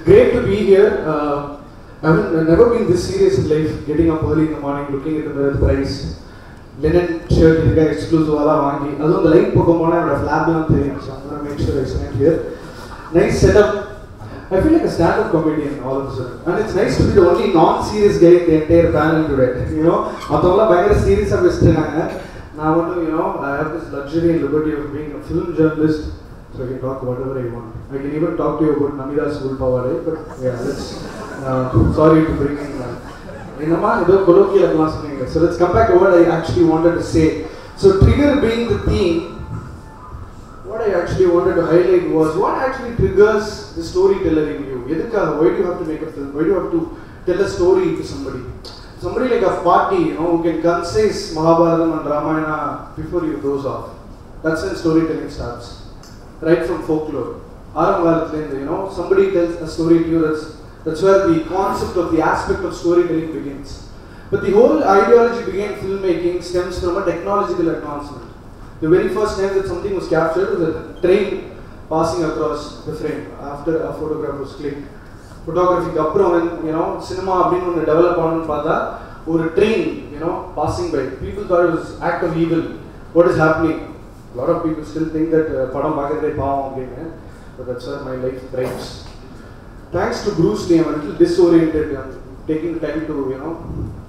great to be here. I've never been this serious in life, getting up early in the morning, looking at the mirror thrice. Linen shirt, exclusive, that's the light Pokemon, I have a flab lamp, so I'm going to make sure I stand here. Nice setup. I feel like a stand-up comedian all of a sudden. And it's nice to be the only non-serious guy in the entire panel today. You know, I'm serious. Now, you know, I have this luxury and liberty of being a film journalist, so I can talk whatever I want. I can even talk to you about Namida's school power, right? But yeah, let's. Sorry to bring in that. So let's come back to what I actually wanted to say. So trigger being the theme, what I actually wanted to highlight was what actually triggers the storyteller in you. Why do you have to make a film? Why do you have to tell a story to somebody? Somebody like a party, you know, who can concise Mahabharata and Ramayana before you doze off. That's when storytelling starts. Right from folklore. You know, somebody tells a story to you, that's where the concept of the aspect of storytelling begins. But the whole ideology behind filmmaking stems from a technological advancement. The very first time that something was captured was a train passing across the frame after a photograph was clicked. Photography, when, you know, cinema developed on or a train, you know, passing by. People thought it was an act of evil. What is happening? A lot of people still think that but that's where my life thrives. Thanks to Bruce Lee, I'm a little disoriented. I'm taking time to, you know,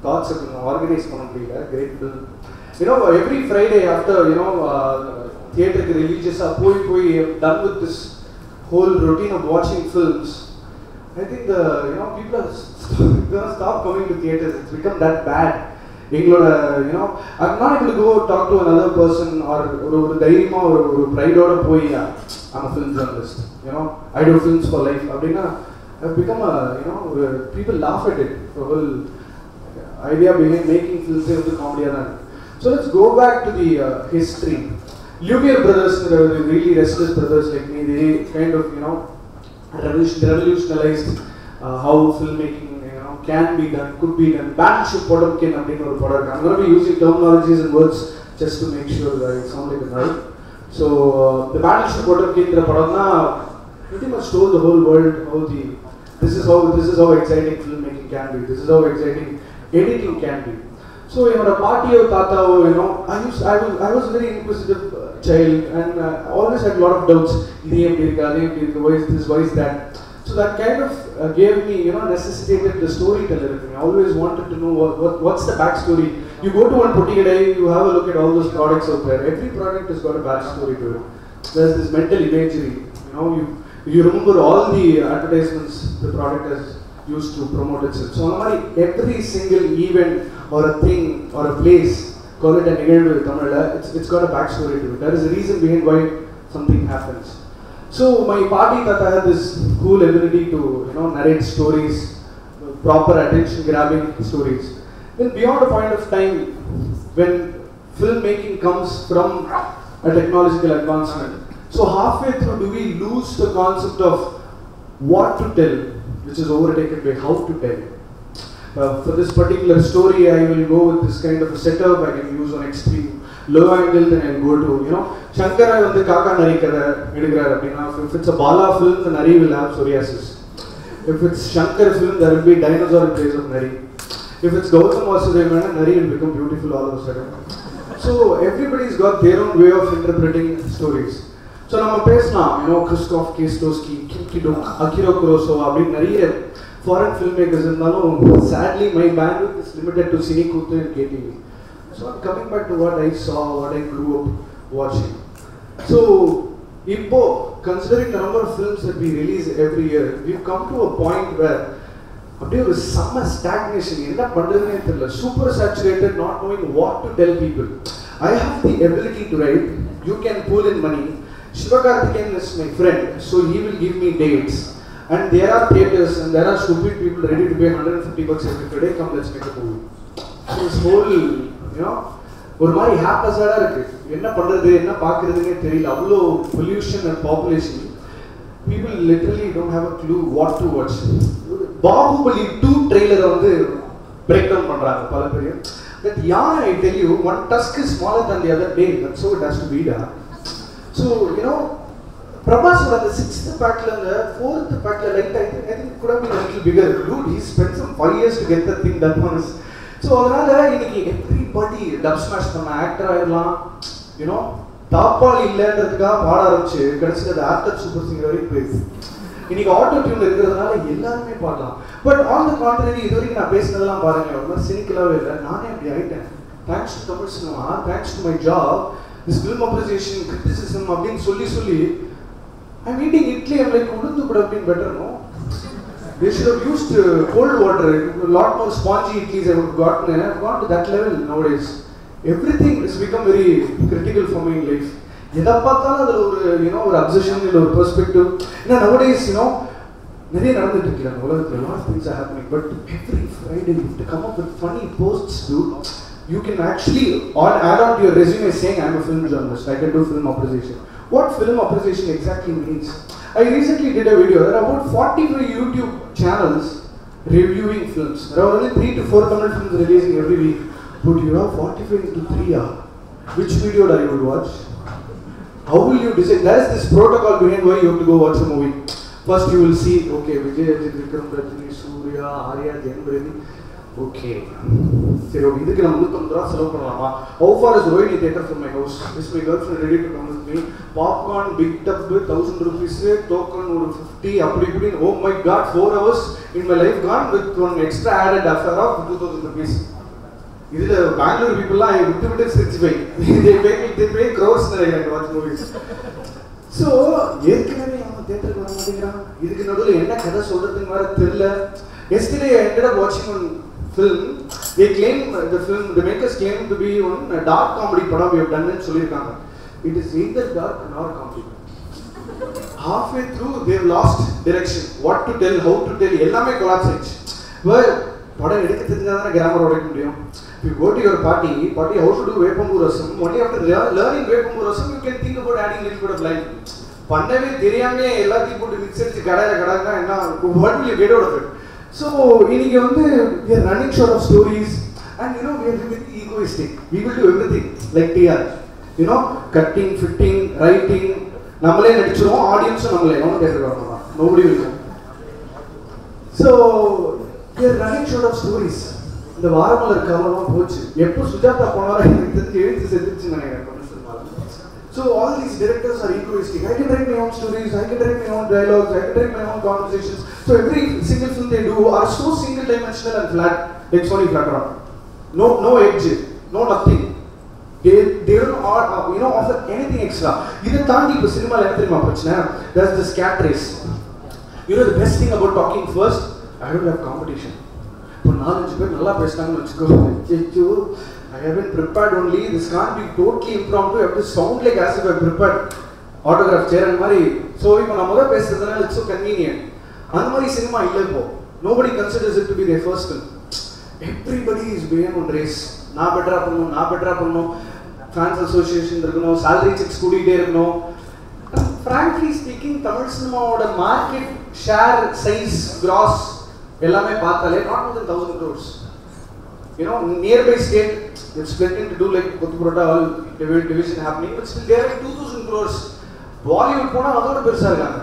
thoughts of organize great film. You know, every Friday after, you know, theatre releases are I'm done with this whole routine of watching films. I think you know, people are going to stop coming to theatres. It's become that bad. You know, I'm not able to go talk to another person or pride or I'm a film journalist. You know, I do films for life. I've become you know, people laugh at it. The whole idea behind making films is the comedy. So let's go back to the history. Lumiere brothers, the really restless brothers like me, they kind of, you know, revolutionized how filmmaking, you know, can be done, could be done. Battleship Potemkin, I'm going to be using terminologies and words just to make sure that I sound like a nerd. So the Battleship Potemkin pretty much told the whole world how this is how exciting filmmaking can be. This is how exciting editing can be. So in a party of Tata, you know, I was a very inquisitive child, and I always had a lot of doubts. Why is this? Why is that? So that kind of gave me, you know, necessitated the storyteller in me. I always wanted to know what's the backstory. You go to one particular day, you have a look at all those products out there. Every product has got a backstory to it. There's this mental imagery. You know, you remember all the advertisements the product has used to promote itself. So every single event or a thing or a place, call it an event, it's got a backstory to it. There is a reason behind why something happens. So my party Tata had this cool ability to, you know, narrate stories, proper attention grabbing stories. Then beyond a point of time, when filmmaking comes from a technological advancement, so halfway through do we lose the concept of what to tell, which is overtaken by how to tell. For this particular story, I will go with this kind of a setup. I can use on extreme low angle, then I'll go to, you know, Shankara vandu Kaka Nari kada edukrar appadina. If it's a Bala film, the Nari will have psoriasis. If it's Shankar film, there will be dinosaur in place of Nari. If it's Gautam Vasudevana, Nari will become beautiful all of a sudden. So everybody's got their own way of interpreting stories. So நம்ம பேசலாம், you know, Krzysztof Kieslowski, Kim Ki-duk, Akira Kurosawa, அப்படின்னு நிறைய foreign filmmakers இருந்தாலும் sadly my bandwidth is limited to Cine Kuthu and KTV. So I'm coming back to what I saw, what I grew up watching. So considering the number of films that we release every year, we've come to a point where there is some stagnation, super saturated, not knowing what to tell people. I have the ability to write, you can pull in money. Shivakarthikeyan is my friend, so he will give me dates. And there are theatres and there are stupid people ready to pay $150 every Friday, come let's make a movie. So this whole, you know, ஒரு மாதிரி ஹாப்பஸாக இருக்குது. என்ன பண்ணுறது, என்ன பார்க்குறதுன்னே தெரியல. அவ்வளோ pollution and population. People literally don't have a clue what to watch. Baahubali 2 ட்ரெய்லரை வந்து பிரேக் டவுன் பண்ணுறாங்க பல பேர். That yarn, I tell you, one tusk is smaller than the other day. That's how it has to be done. So, you know, Prabhas was the 6th pack and the 4th pack, like I think it could have been a little bigger. Dude, he spent some 5 years to get that thing done once. So everybody dub smash from actor, you know, top all illandradhuka paada arambichu kadachila the actor super singer vare plays. இன்னைக்கு auto tune இருக்கிறதுனால எல்லாருமே பாடலாம். But on the contrary இது வரைக்கும் நான் பேசினதெல்லாம் பாருங்க ஒரு மாதிரி சினிக்கலாகவே இல்லை. நானே அப்படி ஆகிட்டேன். Thanks to Tamil cinema, thanks to my job, this film appreciation criticism அப்படின்னு சொல்லி I'm eating idli, I'm like, wouldn't could have been better, no? They should have used cold water, a lot more spongy idlis I would have gotten. I've gone to that level nowadays. Everything has become very critical for me in life. எதை பார்த்தாலும் அதில் ஒரு you know ஒரு obsession இல்லை ஒரு perspective. ஏன்னா nowadays you know நிறைய நடந்துட்டு இருக்கு அந்த உலகத்தில். Lot of things are happening. But every Friday you do come up with funny posts dude. You can actually add on to your resume saying I'm a film journalist, I can do film appreciation. What film appreciation exactly means? I recently did a video. There are about 45 YouTube channels reviewing films. There are only 3 to 4 Tamil films releasing every week. But you have 45 into 3. Which video do you would watch? How will you decide? There is this protocol behind why you have to go watch a movie. First you will see, okay, Vijay, Vikram, Rajini, Surya, Arya, Jayam, okay. சரி okay இதுக்கு நம்ம 150 ரூபா செலவு பண்ணலாமா? How far is Rohini theatre from my house? Is my girlfriend ready to come with me? Popcorn, big tub, 1000 rupees, token ஒரு 50 அப்படி இப்படி. Oh my god, 4 hours in my life gone with one extra added after of 2000 rupees. இதுல Bangalore people I விட்டு சிரிச்சுவை. they pay crores to watch movies. So ஏற்கனவே அவன் தியேட்டருக்கு வர மாட்டேங்கிறான். இதுக்கு நடுவில் என்ன கதை சொல்றதுன்னு வேற தெரியல. Yesterday I ended up watching one film. They claim the makers claim to be one dark comedy padam we have done and sollirukanga. It is neither dark nor comedy. Halfway through they have lost direction. What to tell, how to tell, ellame collapse ஆயிடுச்சு. Well, padam edukka therinjadana grammar odikka mudiyum. If you go to your party how to do vepambu rasam, only after learning vepambu rasam you can think about adding a little bit of life. பண்ணவே தெரியாமே எல்லாத்தையும் போட்டு mix அடிச்சு கடாங்க என்ன, what will you get out of it? So இன்னைக்கு வந்து we are running short of stories and you know we are very egoistic. We will do everything like TR, you know, cutting, fitting, writing, நம்மளே நடிச்சிரோம், ஆடியன்ஸும் நம்மளே நம்ம கேட்கறாங்க, nobody will come. So we are running short of stories. இந்த வாரமலர் காலமா போச்சு. எப்போ சுஜாதா போனாரா எனக்கு தெரிஞ்சு எழுதி செத்துச்சு நினைக்கிறேன். So all these directors are egoistic. I can write my own stories, I can write my own dialogues, I can write my own conversations. So every single film they do are so single dimensional and flat, like Sony Flatron. No edge, no nothing. They don't offer anything extra. Idha taandi ipo cinema la enna prachana, there's this cat race. You know the best thing about talking first, I don't have competition. Ipo 4-5 பேர் நல்லா பேசுறாங்கன்னு வெச்சுக்கோ. I haven't prepared only. This can't be totally impromptu. I have to sound like as if I prepared autograph chair and mari. So if I am பேசுறதுனால it's so convenient. அந்த மாதிரி cinema இல்ல இப்போ. Nobody considers it to be their first film. Everybody is being on race. நான் பெட்டரா பண்ணனும். Fans association இருக்கணும், salary checks கூடிட்டே இருக்கணும். Frankly speaking, Tamil cinema ஓட market share size gross எல்லாமே பார்த்தாலே not more than 1000 crores. You know, nearby state, they're splitting to do like Kothupurata, all division happening, but still they are like 2000 crores. Bollywood pona adoda perusa irukanga.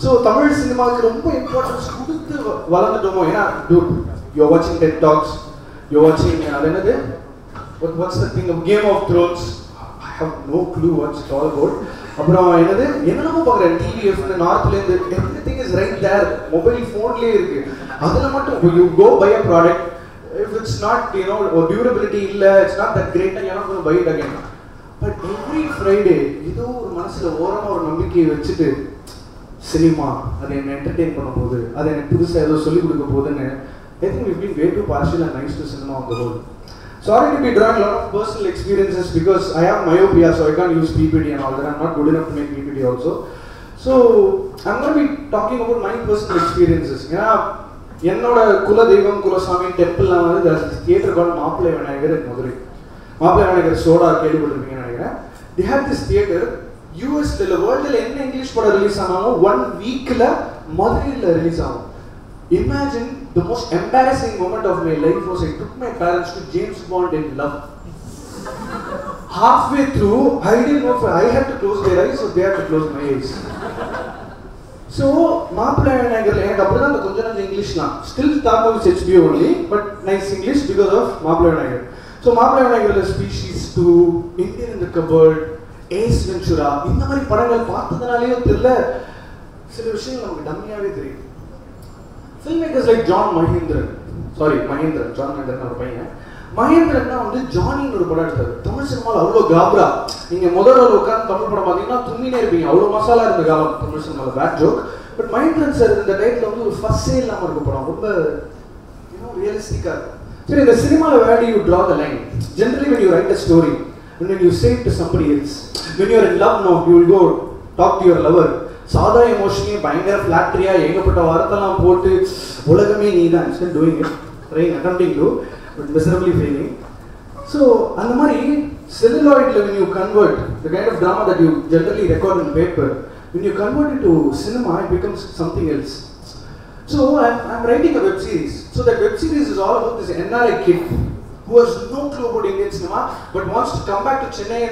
So Tamil cinema ku romba importance kuduthu valandutomo. Ena dude, you're watching TED Talks, you're watching adenade what's the thing of Game of Thrones. I have no clue what it's all about. Apra enadhu paakren TVF the north la everything is right there, mobile phone la irukku. Adula mattum you go buy a product, if it's not, you know, durability illa, it's not that great and you're not going to buy it again. But every Friday idho or manasula orama or nambikkai vechittu cinema adha enna entertain panna podhu, adha enak pudusa edho solli kudukka podunu, I think we've been way too partial and nice to cinema on the whole. Sorry to be drawing a lot of personal experiences because I have myopia, so I can't use PPT and all that. I'm not good enough to make PPT also. So I'm going to be talking about my personal experiences. என்னோட குல தெய்வம் குலசாமி டெம்பிள்ல வந்து there's this theater called மாப்பிள்ளை Vinayagar in Madurai. மாப்பிள்ளை Vinayagar soda கேள்விப்பட்டிருப்பீங்கன்னு நினைக்கிறேன். They had this theater, US ல வேர்ல்ட்ல என்ன இங்கிலீஷ் படம் ரிலீஸ் ஆனாலும் 1 வீக்ல மதுரையில ரிலீஸ் ஆகும். Imagine the most embarrassing moment of my life was I took my parents to James Bond in Love. Halfway through, I didn't know if I had to close their eyes or they had to close my eyes. So Mappillai விநாயகரில் எனக்கு அப்படி தான் அந்த கொஞ்சம் கொஞ்சம் English தான் still talk with HBO only but nice English because of Mappillai Vinayagar. So Mappillai விநாயகரில் species 2, Indian in the cupboard, Ace Ventura, இந்த மாதிரி படங்கள் பார்த்ததுனாலேயோ தெரியல சில விஷயங்கள் நமக்கு டம்மியாகவே தெரியும். Film makers like John Mahendran ஒரு பையன். மகேந்திரன் தான் வந்து ஜானின்னு ஒரு படம் எடுத்தாரு. தமிழ் சினிமாவில் அவ்வளோ காப்ரா, நீங்கள் முதல்ல உட்காந்து தமிழ் படம் பார்த்தீங்கன்னா தும்மினே இருப்பீங்க, அவ்வளோ மசாலா இருந்த காலம் தமிழ் சினிமாவில். Bad joke. But Mahendran sir இந்த டைட்டில் வந்து ஒரு ஃபர்ஸ்டே இல்லாமல் இருக்க படம், ரொம்ப ரியலிஸ்டிக்காக இருக்கும். சரி, இந்த சினிமாவில் where do you draw the line? Generally when you write a story, when you say it to somebody else, when you are in love, no, you will go talk to your lover. சாதா எமோஷனே பயங்கர ஃபிளாட்ரியா ஏகப்பட்ட வார்த்தைலாம் போட்டு உலகமே நீ தான் instead doing it, trying, attempting to, but miserably failing. So அந்த மாதிரி celluloid when you convert the kind of drama that you generally record in paper, when you convert it to cinema, it becomes something else. So I'm writing a web series. So that web series is all about this NRI kid who has no clue about Indian cinema but wants to come back to Chennai.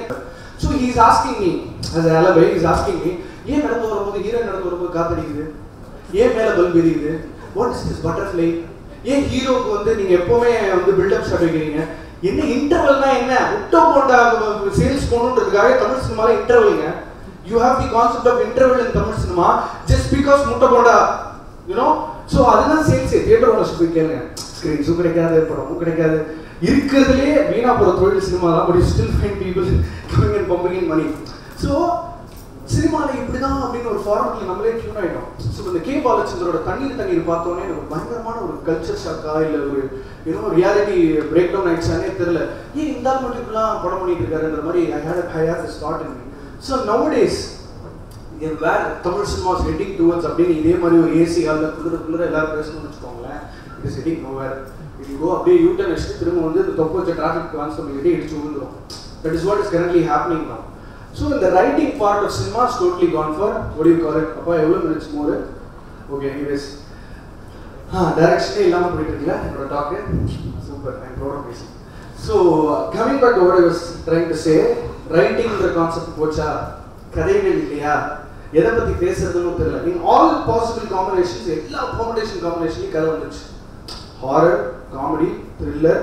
So he's asking me, as an alibi, he's asking me, ஏன் நடந்து வரும்போது hero நடந்து வரும்போது காத்தடிக்குது, ஏன் மேலே bulb எரியுது, what is this butterfly, ஏன் ஹீரோவுக்கு வந்து நீங்கள் எப்போவுமே வந்து பில்டப் ஷாட் வைக்கிறீங்க, என்ன இன்டர்வல்னா என்ன, முட்டை போண்டா சேல்ஸ் போகணுன்றதுக்காக தமிழ் சினிமாவில் இன்டர்வலுங்க. You have the concept of interval in Tamil cinema just because muttai bonda, you know. So அதுதான் சேல்ஸே. தியேட்டர் ஓனர்ஸ் போய் கேளுங்க, ஸ்க்ரீன்ஸும் கிடைக்காது, படமும் கிடைக்காது, இருக்கிறதுலே வீணா போகிற தொழில் சினிமா தான். But you still find people coming and pumping in money. So சினிமாவில் இப்படி தான் அப்படின்னு ஒரு ஃபார்மெட்டில் நம்மளே டியூன் ஆகிட்டோம். ஸோ இந்த கே பாலச்சந்தரோட தண்ணீர் பார்த்தோன்னே எனக்கு பயங்கரமான ஒரு கல்ச்சர் ஷாக்கா இல்லை ஒரு ரியாலிட்டி பிரேக் டவுன் ஆயிடுச்சானே தெரியல. ஏன் இந்த ஆள் மட்டும் இப்படிலாம் படம் பண்ணிட்டு இருக்காருன்ற மாதிரி I hate this thought in me. So nowadays where Tamil cinema is heading towards அப்படின்னு இதே மாதிரி ஒரு ஏசி ஹாலில் குளிர எல்லாரும் பேசணும்னு வச்சுக்கோங்களேன். It is heading nowhere. இது கோ அப்படியே யூட்டர்ன் அடிச்சுட்டு திரும்ப வந்து இந்த தொப்பு வச்ச டிராஃபிக் கான்ஸ்டபிலிட்டி இடிச்சு விழுந்துடும். That is what is currently happening now. So the writing part of cinema is totally gone for, what do you call it? Appa evlo minutes more? Okay, anyways. Direction illama poitu irukla ennoda talk. Super, I'm proud of myself. So coming back to what I was trying to say, writing the concept pocha, kadaigal illaya, edha pathi pesradhunu therilla. In all possible combinations, ella combination kadha vanduchu. Horror, comedy, thriller,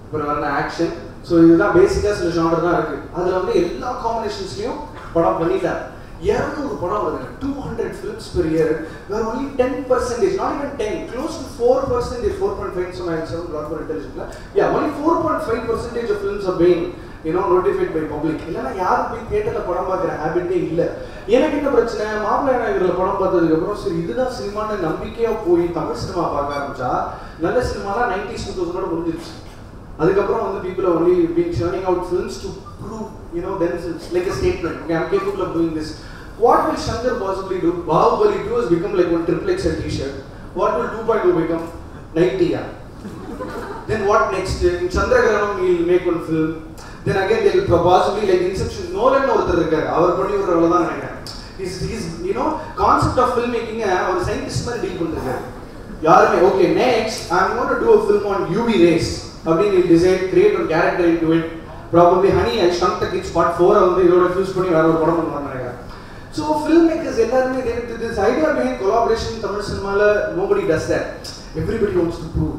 appuram action. So இதுதான் பேசிக்காக சில genre தான் இருக்குது. அதில் வந்து எல்லா காம்பினேஷன்ஸ்லையும் படம் பண்ணிட்டார். 200 படம் வருதுங்க, 200 films per year. Where only 10%, not even 10, close to 4%, 4.5, so 97 brought for intelligence. Yeah, only 4.5% of films are being, notified by public. இல்லைன்னா யாரும் போய் தியேட்டரில் படம் பார்க்குற ஹேபிட்டே இல்லை. எனக்கு என்ன பிரச்சனை, மாப்பிள்ளை விநாயகரில் படம் பார்த்ததுக்கப்புறம் சரி இதுதான் சினிமான்னு நம்பிக்கையாக போய் தமிழ் சினிமா பார்க்க ஆரம்பிச்சா நல்ல சினிமாலாம் 90s 2000 முடிஞ்சிருச்சு. அதுக்கப்புறம் வந்து people are only been churning out films to prove, themselves, like a statement. Okay, I'm capable of doing this. What will Shankar possibly do? Bahubali 2 has become like one XXL t-shirt. What will 2.2 become? 90, yeah. Then what next? In Chandragranam he'll make one film. Then again they'll possibly like Inception. Nolan ஒருத்தர் இருக்காரு, அவர் பண்ணி விடுறவள தான் நினைக்கிறேன். He's concept of filmmaking ஒரு scientist மாதிரி deal பண்ணிருக்காரு. யாருமே okay, next I'm going to do a film on UV rays. அப்படின்னு டிசைன் கிரியேட் ஒரு character into it. Probably honey I shrunk the kids part 4 வந்து இதோட ஃபியூஸ் பண்ணி வேற ஒரு படம் பண்ணுவாங்க நினைக்கிறேன். ஸோ ஃபில்ம் மேக்கர்ஸ் எல்லாருமே this idea behind collaboration Tamil சினிமாவில் nobody does that. Everybody wants to prove,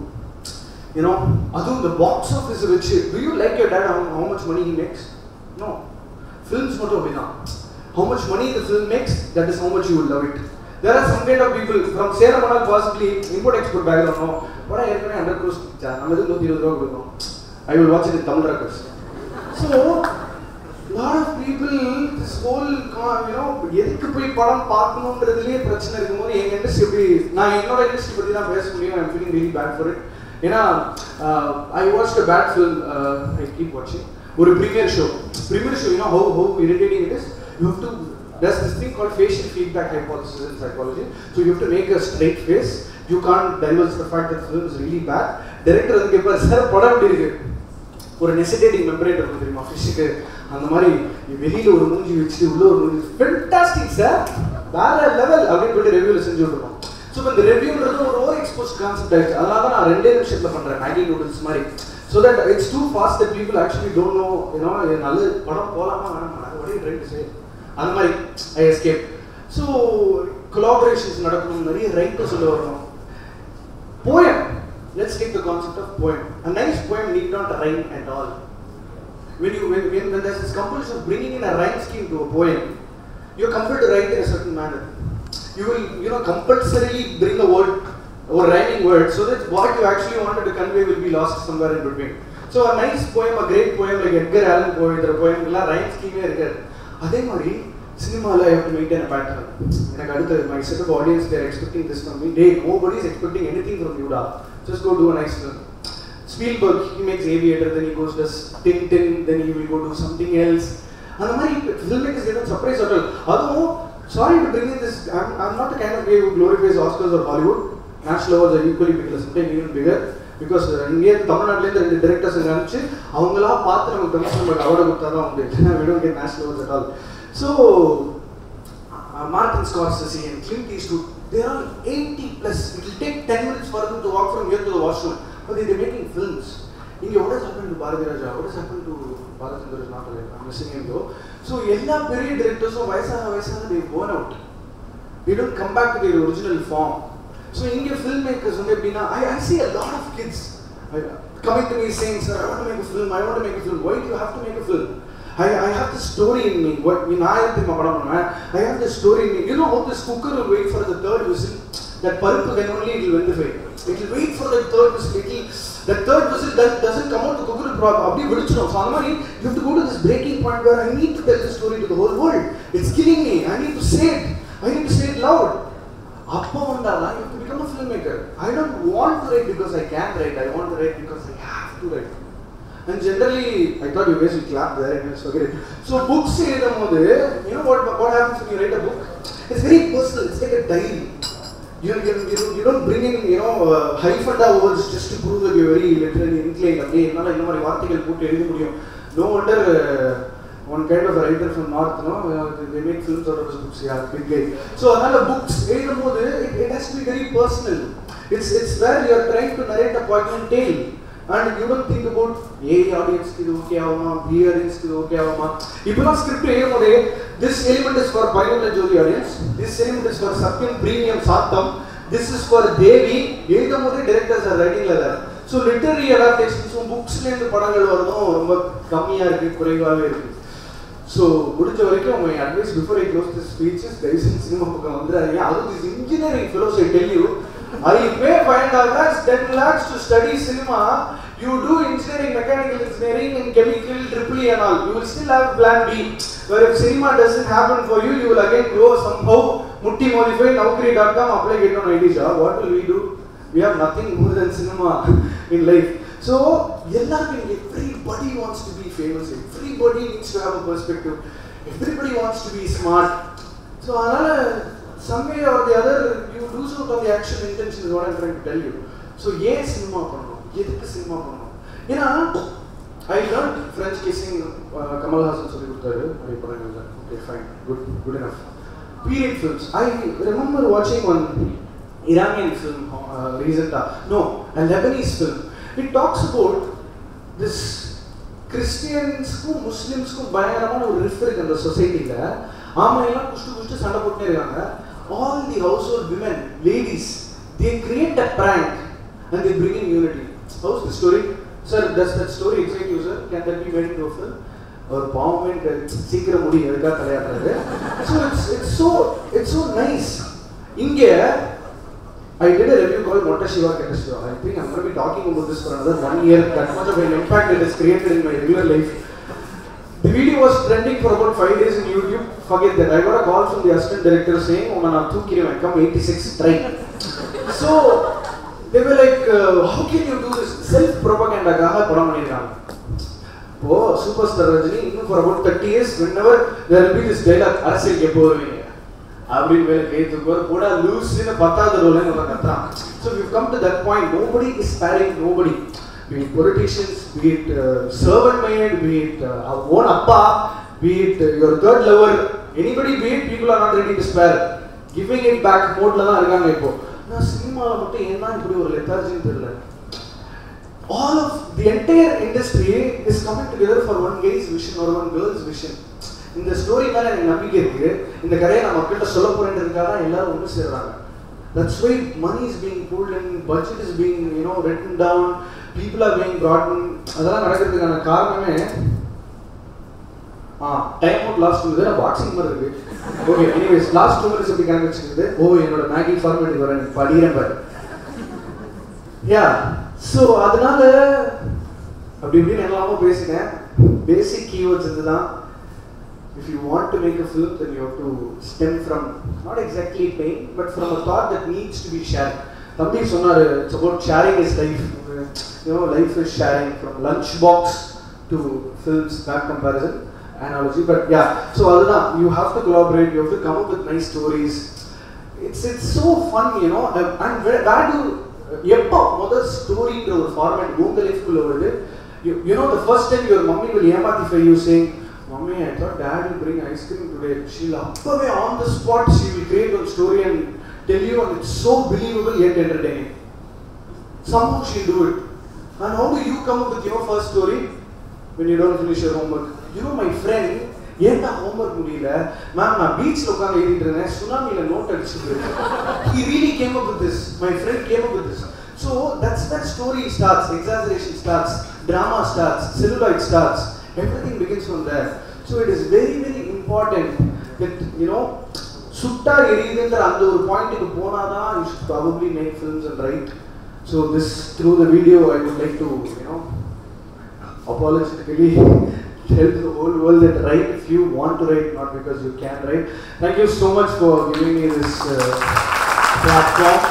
அதுவும் இந்த பாக்ஸ் ஆஃபீஸ் வச்சு to you like your dad how much money he makes? No, films மட்டும் அப்படிதான். How much money the film makes, that is how much you will love it. There are some kind of people from Seramanal possibly import export background. No, but I ஏற்கனவே 100 crores நம்ம இது 120 ரூபாய் கொடுக்கணும். I will watch it in Tamil records. So lot of people this whole எதுக்கு போய் படம் பார்க்கணும்ன்றதுலயே பிரச்சனை இருக்கும்போது எங்க இண்டஸ்ட்ரி எப்படி, நான் என்னோட இண்டஸ்ட்ரி பத்தி தான் பேச முடியும். I'm feeling really bad for it. ஏன்னா I watched a bad film, I keep watching ஒரு premiere show, how irritating it is. You have to, there's this thing called facial feedback hypothesis in psychology. So you have to make a straight face. You can't divulge the fact that the film is really bad. Director வந்து கேட்பார், sir படம் எப்படி இருக்கு, ஒரு நெசிடேட்டிங் மெம்பரேட் இருக்கும் தெரியுமா ஃபிஷ்ஷுக்கு, அந்த மாதிரி வெளியில் ஒரு மூஞ்சி வச்சுட்டு உள்ள ஒரு மூஞ்சி, ஃபென்டாஸ்டிக் சார் வேற லெவல் அப்படின்னு போய்ட்டு ரிவ்யூவில் செஞ்சு விட்டுருக்கோம். ஸோ இந்த ரிவ்யூன்றது ஒரு ஓவர் எக்ஸ்போஸ் கான்செப்ட் ஆகிடுச்சு. அதனால தான் நான் 2 நிமிஷத்தில் பண்ணுறேன் மேகி நூடுல்ஸ் மாதிரி. So that it's too fast that people actually don't know, நல்ல படம் போகலாமா வேணாமா, what are you trying to say? அந்த மாதிரி I escape. So collaborations நடக்கணும், நிறைய writers உள்ள வரணும். Poem. Let's take the concept of poem. A nice poem need not rhyme at all. When there's this compulsion of bringing in a rhyme scheme to a poem, you're compelled to write in a certain manner. You will, compulsorily bring a word or rhyming word, so that what you actually wanted to convey will be lost somewhere in between. So a nice poem, a great poem like Edgar Allan Poe, the poem, rhyme scheme irukku. Adhe mari cinema la I have to maintain a pattern. Enak adutha my set of audience, they are expecting this from me. Nobody is expecting anything from you da. Just go do a nice film. Spielberg, he makes Aviator, then he goes does Tintin, then he will go do something else. And the mari filmmakers get a surprise at all. Although, sorry to bring in this, I'm not the kind of guy who glorifies Oscars or Hollywood. National awards are equally big, sometimes even bigger. Because India, Tamil Nadu, the directors and ranchi, avangala paathu namakku tamil award kodutha undu. We don't get national awards at all. So Martin Scorsese and Clint Eastwood, they are 80 plus. It will take 10 minutes for them to walk from here to the washroom, but they're making films. Inge, what has happened to Raaja? What has happened to Balachander is not alive. I'm missing him though. So ella period directors of vayasa they burn out. They don't come back to their original form. So Indian filmmakers, I see a lot of kids coming to me saying, sir, I want to make a film. Why do you have to make a film? I have the story in me. I have the story in me. You know how this cooker will wait for the third whistle? That pulp, then only it will vendify. It will wait for the third whistle. The third whistle that doesn't come out, the cooker will probably vidichidum. So you have to go to this breaking point where I need to tell the story to the whole world. It's killing me. I need to say it. I need to say it loud. Appa vandala, you have to become a filmmaker. I don't want to write because I can write. I want to write because I have to write. And generally, I thought you guys will clap there and forget it. So books, you know what happens when you write a book? It's very personal. It's like a diary. You don't bring in, hyphen words just to prove that you're very literally inclined. No wonder one kind of a writer from North, they make films out of his books. Yeah, big guy. So another books, it has to be very personal. It's where you are trying to narrate a poignant tale. And you don't think about A audience ki okay avuma, B audience ki okay avuma. If you script this element is for Pioneer Jodi audience, this element is for Satyam Premium Satam, this is for Devi. Directors are writing like that. So literary adaptations books la indu padangal varudum romba kammiya irukku, kuraivaave irukku. So mudinja varaikkum my advice before I close this speech is guys in cinema pakam vandradinga. Adu this engineering fellows I tell you, I pay 5 lakhs, 10 lakhs to study cinema. You do engineering, mechanical engineering and chemical, EEE and all. You will still have plan B. Where if cinema doesn't happen for you, you will again go somehow, mutti modify, naukri.com, apply, get on ID job. What will we do? We have nothing more than cinema in life. So, everybody wants to be famous. Everybody needs to have a perspective. Everybody wants to be smart. So, some way or the other, you lose out on the actual intention is what I'm trying to tell you. So, cinema pannu. Cinema pannu. I learned French kissing. Kamal Hassan solli kodutharu. Okay, fine, good enough. Period films. I remember watching one Iranian film recently. No, a Lebanese film. It talks about this Christians ku Muslims ku bayaramana or rift in the society la. Aamaiyala kushtu sanda pottne irukanga. All the household women, ladies, they create a prank and they bring in unity. How's the story? Sir, does that story excite you, sir? Can that be made into a film? Or Bowman, Sikra Mudi, so it's so nice. Inge, I did a review called Mota Shiva Keta Shiva. I think I'm going to be talking about this for another 1 year. That much of an impact it has created in my regular life. The video was trending for about 5 days in YouTube. Forget that. I got a call from the assistant director saying, "Oh man, I come 86, try." So they were like, "How can you do this?" Self-propaganda kaha padam panniranga. Oh, superstar Rajini, for about 30 years, whenever there will be this dialogue, "Arasiyal ke poruvinga." Abri vela keithu poda loose in a pathada role nu kathran. So we've come to that point. Nobody is sparing nobody. Be it politicians, be it servant maid, be it our own appa, be it your third lover, anybody be it, people are not ready to spare. Giving it back mode la dhaan irukanga ipo. Na cinema la mattum enna ipdi or lethargy therilla. All of the entire industry is coming together for one guy's vision or one girl's vision. இந்த story மேலே எனக்கு நம்பிக்கை இருக்குது, இந்த கதையை நான் மக்கள்கிட்ட சொல்ல போகிறேன்றதுக்காக தான் எல்லாரும் ஒன்று சேர்றாங்க. That's why money is being pulled in, budget is being, written down, people are being brought in. அதெல்லாம் நடக்கிறதுக்கான காரணமே டைம் அவுட் லாஸ்ட் வந்து நான் பாக்ஸிங் மாதிரி இருக்கு. ஓகே, எனிவேஸ் லாஸ்ட் 2 minutes எப்படி கணக்கு வச்சுக்கிது? என்னோட மேகி ஃபார்மேட்டுக்கு வரேன் படிக்கிறேன் பாரு. யா, ஸோ அதனால அப்படி இப்படின்னு எல்லாமே பேசினேன். பேசிக் கீவேர்ட்ஸ் இதுதான். If you want to make a film, then you have to stem from not exactly pain, but from a thought that needs to be shared. Thambi sonnaru, it's about sharing his life. Life is sharing, from lunchbox to films, that comparison analogy. But yeah, so adana, you have to collaborate. You have to come up with nice stories. It's so fun, And where do எப்போ முதல் ஸ்டோரின்ற ஒரு format உங்க லைஃப்குள்ள வருது? The first time your mummy will ஏமாத்திஃபை you saying, "Mummy, I thought Dad will bring ice cream today." She'll appave on the spot she will create one story and tell you, and it's so believable yet entertaining. Somehow she'll do it. And how do you come up with your first story when you don't finish your homework? My friend, ஏன்டா homework முடியல ma'am, நான் பீச்ல உட்காந்து எழுதிட்டு இருந்தேன், சுனாமியில note அடிச்சுட்டு. He really came up with this. My friend came up with this. So that's where story starts, exaggeration starts, drama starts, celluloid starts. Everything begins from there. So it is very, very important that sutta eriyudendra andha oru point ku ponada you should probably make films and write. So this, through the video, I would like to apologetically tell the whole world that write if you want to write, not because you can write. Thank you so much for giving me this platform.